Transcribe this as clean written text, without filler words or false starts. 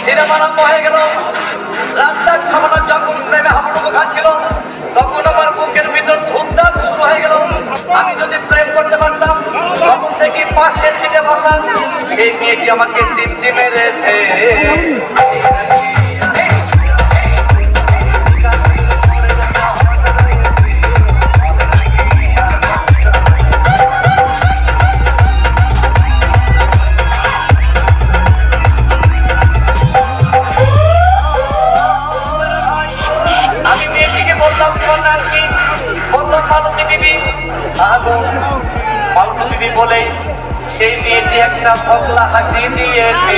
Cinema আরম্ভ হয়ে গেল। রাস্তার সামনে যখন প্রেমে হাবুডুবু খাচ্ছিল, তখন আমার বুকের ভিতর ধূমধাম শুরু হয়ে গেল। আমি যদি প্রেম করতে পারতাম, তখন থেকে পাশের সিটে বসা সেই মেয়েটি আমাকে তিনটি মেরেছে। মালতী বিবি বলে সেই মেয়েটি একটা পগলা হাসি দিয়েছে।